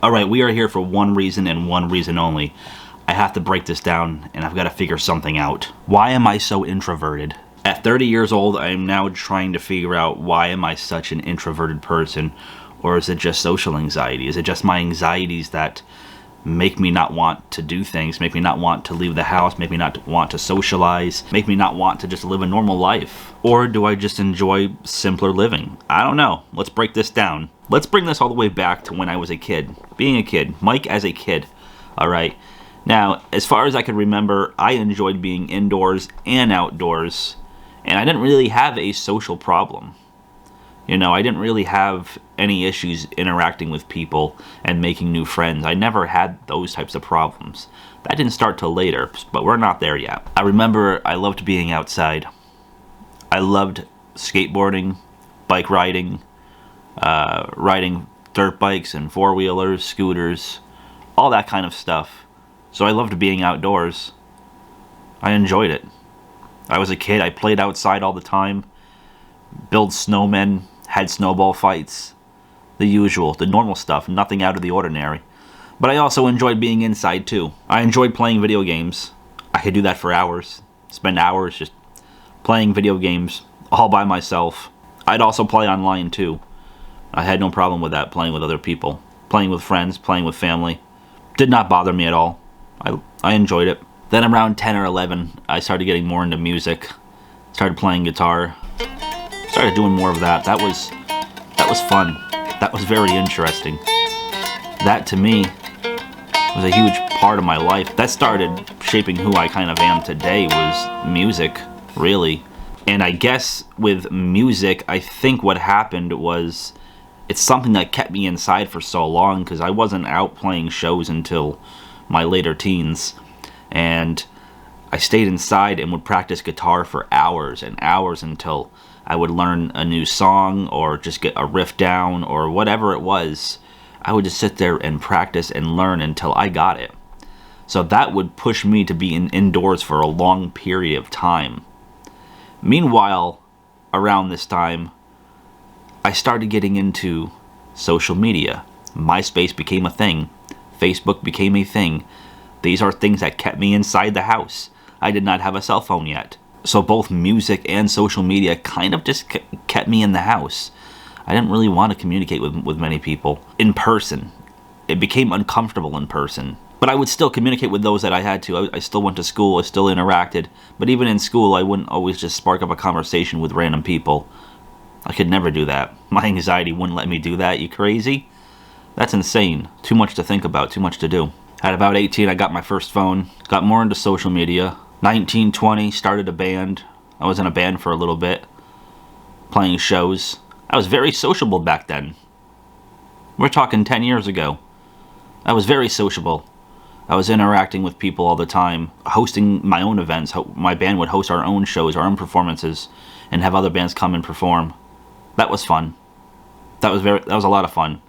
Alright, we are here for one reason and one reason only. I have to break this down, and I've got to figure something out. Why am I so introverted? At 30 years old, I am now trying to figure out why am I such an introverted person, or is it just social anxiety? Is it just my anxieties that make me not want to do things, make me not want to leave the house, make me not want to socialize, make me not want to just live a normal life? Or do I just enjoy simpler living? I don't know. Let's break this down. Let's bring this all the way back to when I was a kid. Being a kid. Mike as a kid. Alright. Now, as far as I can remember, I enjoyed being indoors and outdoors, and I didn't really have a social problem. You know, I didn't really have any issues interacting with people and making new friends. I never had those types of problems. That didn't start till later, but we're not there yet. I remember I loved being outside. I loved skateboarding, bike riding, riding dirt bikes and four-wheelers, scooters, all that kind of stuff. So I loved being outdoors. I enjoyed it. I was a kid. I played outside all the time, built snowmen, had snowball fights, the usual, the normal stuff, nothing out of the ordinary. But I also enjoyed being inside too. I enjoyed playing video games. I could do that for hours, spend hours just playing video games all by myself. I'd also play online too. I had no problem with that, playing with other people, playing with friends, playing with family. Did not bother me at all. I enjoyed it. Then around 10 or 11, I started getting more into music, started playing guitar, started doing more of that. That was fun. That was very interesting. That to me was a huge part of my life. That started shaping who I kind of am today, was music, really. And I guess with music, I think what happened was it's something that kept me inside for so long, because I wasn't out playing shows until my later teens. And I stayed inside and would practice guitar for hours and hours until I would learn a new song or just get a riff down or whatever it was. I would just sit there and practice and learn until I got it. So that would push me to be indoors for a long period of time. Meanwhile, around this time, I started getting into social media. MySpace became a thing. Facebook became a thing. These are things that kept me inside the house. I did not have a cell phone yet. So both music and social media kind of just kept me in the house. I didn't really want to communicate with many people in person. It became uncomfortable in person. But I would still communicate with those that I had to. I still went to school, I still interacted. But even in school, I wouldn't always just spark up a conversation with random people. I could never do that. My anxiety wouldn't let me do that. You crazy? That's insane. Too much to think about, too much to do. At about 18, I got my first phone. Got more into social media. 19, 20, started a band. I was in a band for a little bit, playing shows. I was very sociable back then. We're talking 10 years ago. I was very sociable. I was interacting with people all the time, hosting my own events. My band would host our own shows, our own performances, and have other bands come and perform. That was fun. That was a lot of fun.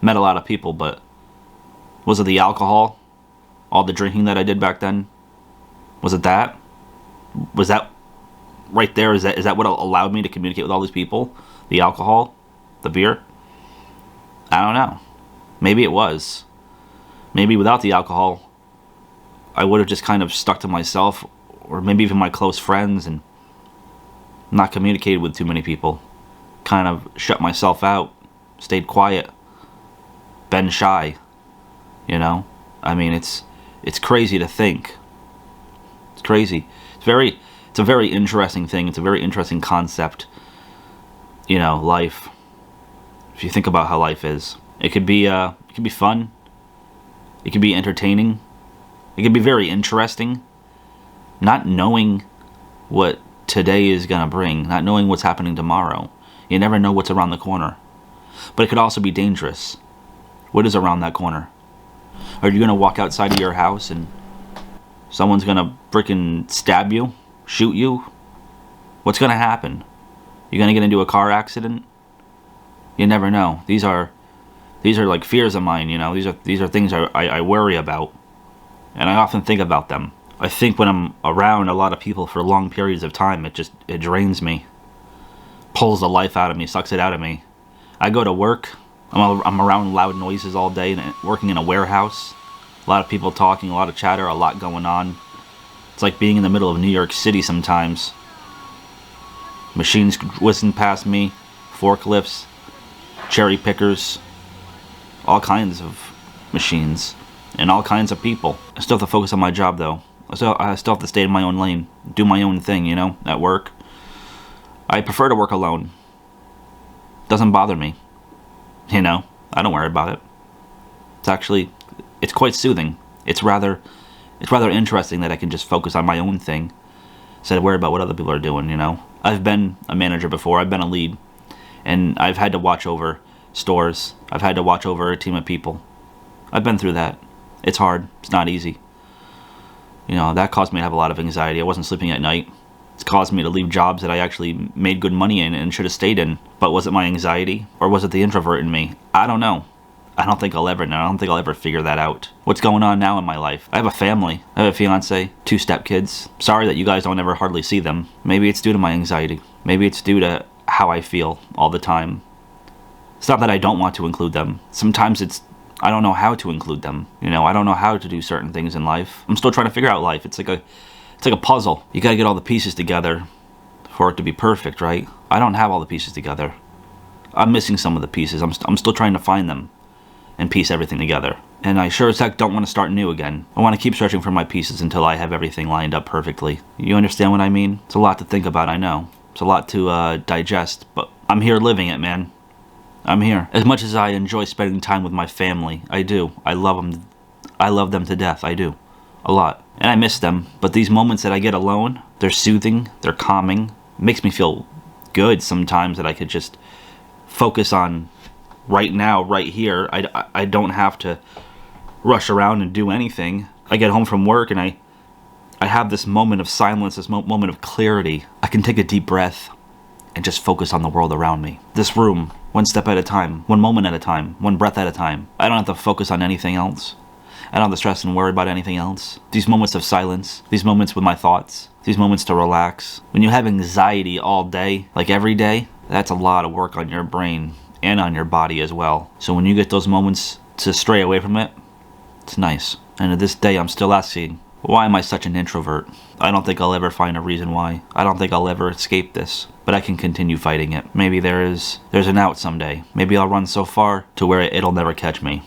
Met a lot of people, but was it the alcohol? All the drinking that I did back then? Was it that? Was that right there? Is that what allowed me to communicate with all these people? The alcohol? The beer? I don't know. Maybe it was. Maybe without the alcohol, I would have just kind of stuck to myself, or maybe even my close friends, and not communicated with too many people. Kind of shut myself out, stayed quiet, been shy, you know? I mean, it's crazy to think. It's crazy. It's a very interesting thing. It's a very interesting concept. You know, life. If you think about how life is, it could be fun. It could be entertaining. It could be very interesting. Not knowing what today is gonna bring, not knowing what's happening tomorrow. You never know what's around the corner. But it could also be dangerous. What is around that corner? Are you gonna walk outside of your house and someone's gonna frickin' stab you, shoot you? What's gonna happen? You gonna get into a car accident? You never know. These are like fears of mine, you know. These are things I worry about, and I often think about them. I think when I'm around a lot of people for long periods of time, it drains me, pulls the life out of me, sucks it out of me. I go to work, I'm around loud noises all day and working in a warehouse. A lot of people talking, a lot of chatter, a lot going on. It's like being in the middle of New York City sometimes. Machines whizzing past me, forklifts, cherry pickers, all kinds of machines, and all kinds of people. I still have to focus on my job though. I still have to stay in my own lane, do my own thing, you know, at work. I prefer to work alone. Doesn't bother me. You know, I don't worry about it. It's quite soothing. It's rather interesting that I can just focus on my own thing instead of worry about what other people are doing, you know. I've been a manager before, I've been a lead, and I've had to watch over stores. I've had to watch over a team of people. I've been through that. It's hard. It's not easy. You know, that caused me to have a lot of anxiety. I wasn't sleeping at night. It's caused me to leave jobs that I actually made good money in and should have stayed in. But was it my anxiety? Or was it the introvert in me? I don't know. I don't think I'll ever know. I don't think I'll ever figure that out. What's going on now in my life? I have a family. I have a fiance, 2 stepkids. Sorry that you guys don't ever hardly see them. Maybe it's due to my anxiety. Maybe it's due to how I feel all the time. It's not that I don't want to include them. Sometimes I don't know how to include them. You know, I don't know how to do certain things in life. I'm still trying to figure out life. It's like a puzzle. You gotta get all the pieces together for it to be perfect, right? I don't have all the pieces together. I'm missing some of the pieces. I'm still trying to find them and piece everything together. And I sure as heck don't want to start new again. I want to keep searching for my pieces until I have everything lined up perfectly. You understand what I mean? It's a lot to think about, I know. It's a lot to digest, but I'm here living it, man. I'm here. As much as I enjoy spending time with my family, I do. I love them. I love them to death. I do. A lot. And I miss them. But these moments that I get alone, they're soothing. They're calming. It makes me feel good sometimes that I could just focus on right now, right here. I don't have to rush around and do anything. I get home from work and I have this moment of silence, this moment of clarity. I can take a deep breath and just focus on the world around me. This room, one step at a time, one moment at a time, one breath at a time. I don't have to focus on anything else. I don't have to stress and worry about anything else. These moments of silence, these moments with my thoughts, these moments to relax. When you have anxiety all day, like every day, that's a lot of work on your brain and on your body as well. So when you get those moments to stray away from it, it's nice. And to this day, I'm still asking, why am I such an introvert? I don't think I'll ever find a reason why. I don't think I'll ever escape this. But I can continue fighting it. Maybe there's an out someday. Maybe I'll run so far to where it'll never catch me.